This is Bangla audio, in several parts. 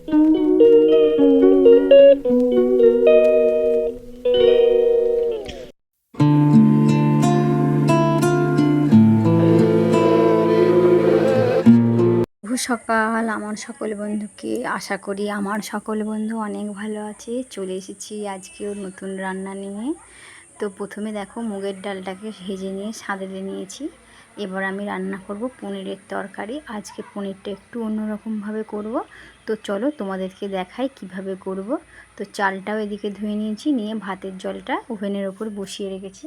সকাল আমার সকল বন্ধুকে, আশা করি আমার সকল বন্ধু অনেক ভালো আছে। চলে এসেছি আজকেও নতুন রান্না নিয়ে। তো প্রথমে দেখো মুগের ডালটাকে ভেজে নিয়ে সাঁতলে নিয়েছি। এবার আমি রান্না করব পনিরের তরকারি। আজকে পনিরটা একটু অন্যরকমভাবে করব। তো চলো তোমাদেরকে দেখাই কিভাবে করব। তো চালটাও এদিকে ধুয়ে নিয়েছি, নিয়ে ভাতের জলটা ওভেনের ওপর বসিয়ে রেখেছি।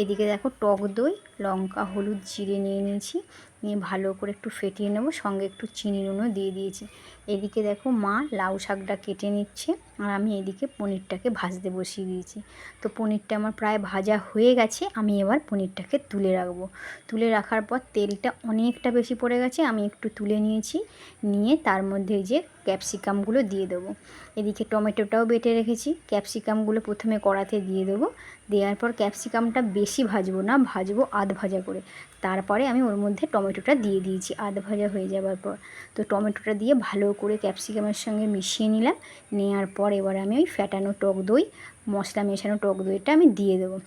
এদিকে দেখো টক দই, লঙ্কা, হলুদ, জিরে নিয়ে নিয়েছি, নিয়ে ভালো করে একটু ফেটিয়ে নেব, সঙ্গে একটু চিনি নুনও দিয়ে দিয়েছি। এদিকে দেখো মা লাউ শাকটা কেটে নিচ্ছে, আর আমি এদিকে পনিরটাকে ভাজতে বসিয়ে দিয়েছি। তো পনিরটা আমার প্রায় ভাজা হয়ে গেছে। আমি এবার পনিরটাকে তুলে রাখবো। তুলে রাখার পর তেলটা অনেকটা বেশি পড়ে গেছে, আমি একটু তুলে নিয়েছি, নিয়ে তার মধ্যে যে ক্যাপসিকামগুলো দিয়ে দেবো। এদিকে টমেটোটাও বেটে রেখেছি, ক্যাপসিকামগুলো প্রথমে কড়াতে দিয়ে দেবো। দেওয়ার পর ক্যাপসিকামটা বেশি ভাজবো না, ভাজবো আধ ভাজা করে। তারপরে আমি ওর মধ্যে টমেটোটা দিয়ে দিয়েছি আধ ভাজা হয়ে যাওয়ার পর। তো টমেটোটা দিয়ে ভালো করে ক্যাপসিকামের সঙ্গে মিশিয়ে নিলাম। নেওয়ার পর এবার আমি ওই ফ্যাটানো টক দই, মশলা মেশানো টক দইটা আমি দিয়ে দেবো।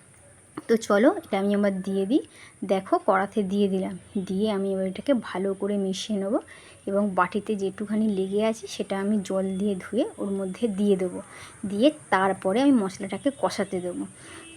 তো চলো এটা আমি আবার দিয়ে দিই। দেখো কড়াতে দিয়ে দিলাম, দিয়ে আমি এবার এটাকে ভালো করে মিশিয়ে নেবো, এবং বাটিতে যেটুখানি লেগে আছে সেটা আমি জল দিয়ে ধুয়ে ওর মধ্যে দিয়ে দেবো। দিয়ে তারপরে আমি মশলাটাকে কষাতে দেবো।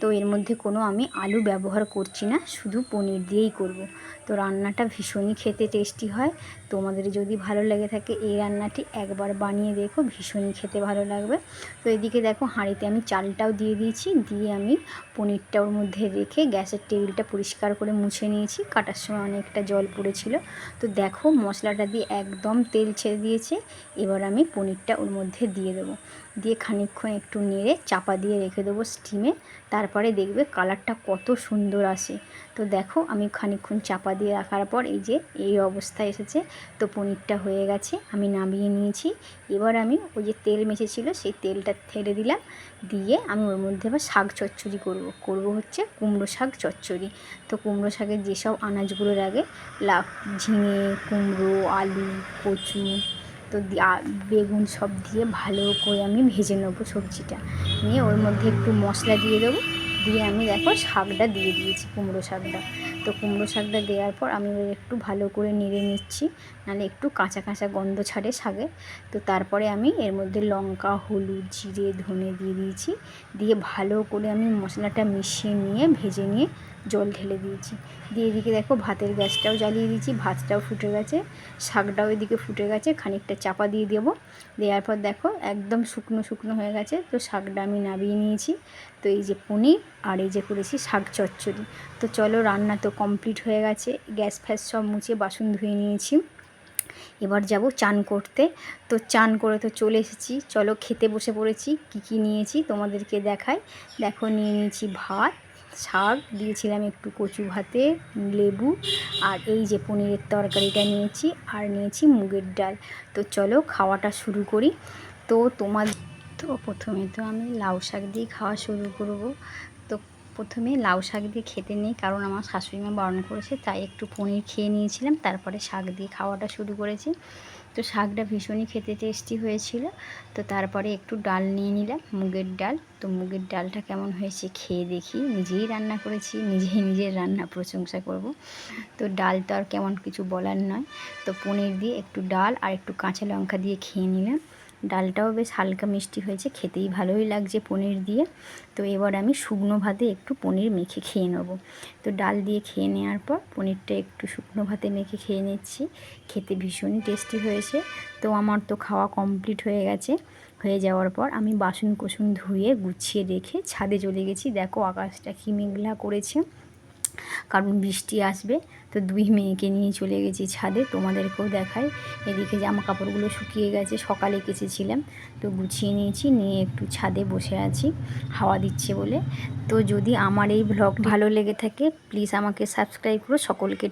তো এর মধ্যে কোনো আমি আলু ব্যবহার করছি না, শুধু পনির দিয়েই করব। তো রান্নাটা ভীষণই খেতে টেস্টি হয়। তোমাদের যদি ভালো লেগে থাকে এই রান্নাটি একবার বানিয়ে দেখো, ভীষণই খেতে ভালো লাগবে। তো এদিকে দেখো হাঁড়িতে আমি চালটাও দিয়ে দিয়েছি, দিয়ে আমি পনিরটা ওর মধ্যে রেখে গ্যাসের টেবিলটা পরিষ্কার করে মুছে নিয়েছি। কাটার সময় অনেকটা জল পড়েছিল। তো দেখো মশলাটা দিয়ে একদম তেল ছেড়ে দিয়েছে। এবার আমি পনিরটা ওর মধ্যে দিয়ে দেবো, দিয়ে খানিকক্ষণ একটু নেড়ে চাপা দিয়ে রেখে দেবো স্টিমে। তারপরে দেখবে কালারটা কত সুন্দর আসে। তো দেখো আমি খানিকক্ষণ চাপা দিয়ে রাখার পর এই যে এই অবস্থা এসেছে। তো পনিরটা হয়ে গেছে, আমি নামিয়ে নিয়েছি। এবার আমি ওই যে তেল মেছেছিল সেই তেলটা ঢেলে দিলাম, দিয়ে আমি ওর মধ্যে আবার শাক চচ্চড়ি করব হচ্ছে কুমড়ো শাক চচ্চড়ি। তো কুমড়ো শাকের যেসব আনাজগুলো লাগে, ঝিঙে, কুমড়ো, আলু, কচু, তো বেগুন সব দিয়ে ভালো করে আমি ভেজে নেবো সবজিটা। নিয়ে ওর মধ্যে একটু মশলা দিয়ে দেবো, দিয়ে আমি দেখো শাকটা দিয়ে দিয়েছি, কুমড়ো শাকটা। তো কুমড়ো শাকটা দেওয়ার পর আমি একটু ভালো করে নেড়ে নিচ্ছি, নাহলে একটু কাঁচা কাঁচা গন্ধ ছাড়ে শাকে। তো তারপরে আমি এর মধ্যে লঙ্কা, হলুদ, জিরে, ধনে দিয়ে দিয়েছি, দিয়ে ভালো করে আমি মশলাটা মিশিয়ে নিয়ে ভেজে নিয়ে জল ঢেলে দিয়েছি। দিয়ে এদিকে দেখো ভাতের গ্যাসটাও জ্বালিয়ে দিয়েছি, ভাতটাও ফুটে গেছে, শাকটাও এদিকে ফুটে গেছে। খানিকটা চাপা দিয়ে দেবো, দেওয়ার পর দেখো একদম শুকনো শুকনো হয়ে গেছে। তো শাকটা আমি নামিয়ে নিয়েছি। তো এই যে পনির আর এই যে করেছি শাক চচ্চড়ি। তো চলো রান্না তো কমপ্লিট হয়ে গেছে, গ্যাস ফ্যাস সব মুছে বাসন ধুয়ে নিয়েছি। এবার যাব চান করতে। তো চান করে তো চলে এসেছি, চলো খেতে বসে পড়েছি। কি নিয়েছি তোমাদেরকে দেখাই। দেখো নিয়ে নিয়েছি ভাত, শাক দিয়েছিলাম একটু কচু ভাতে, লেবু, আর এই যে পনিরের তরকারিটা নিয়েছি, আর নিয়েছি মুগের ডাল। তো চলো খাওয়াটা শুরু করি। তো প্রথমে তো আমি লাউ শাক দিয়ে খাওয়া শুরু করব। তো প্রথমে লাউ শাক দিয়ে খেতে নেই, কারণ আমার শাশুড়িমা বারণ করেছে, তাই একটু পনির খেয়ে নিয়েছিলাম, তারপরে শাক দিয়ে খাওয়াটা শুরু করেছি। তো শাকটা ভীষণই খেতে টেস্টি হয়েছিল। তো তারপরে একটু ডাল নিয়ে নিলাম, মুগের ডাল। তো মুগের ডালটা কেমন হয়েছে খেয়ে দেখি, নিজেই রান্না করেছি, নিজের রান্না প্রশংসা করব। তো ডাল তো আর কেমন কিছু বলার নয়। তো পনির দিয়ে একটু ডাল আর একটু কাঁচা লঙ্কা দিয়ে খেয়ে নিলাম। ডালটাও বেশ হালকা মিষ্টি হয়েছে, খেতেই ভালোই লাগছে পনির দিয়ে। তো এবার আমি শুকনো ভাতে একটু পনির মেখে খেয়ে নেবো। তো ডাল দিয়ে খেয়ে নেওয়ার পর পনিরটা একটু শুকনো ভাতে মেখে খেয়ে নিচ্ছি। খেতে ভীষণই টেস্টি হয়েছে। তো আমার তো খাওয়া কমপ্লিট হয়ে গেছে। হয়ে যাওয়ার পর আমি বাসন কোসন ধুয়ে গুছিয়ে রেখে ছাদে চলে গেছি। দেখো আকাশটা কি মেঘলা করেছে, কারণ বৃষ্টি আসবে। তো দুই মেয়েকে নিয়ে চলে গেছি ছাদে, তোমাদেরকেও দেখাই। এদিকে জামা কাপড়গুলো শুকিয়ে গেছে, সকালে কেচেছিলাম। তো গুছিয়ে নিয়েছি, নিয়ে একটু ছাদে বসে আছি হাওয়া দিচ্ছে বলে। তো যদি আমার এই ব্লগ ভালো লেগে থাকে প্লিজ আমাকে সাবস্ক্রাইব করো। সকলকে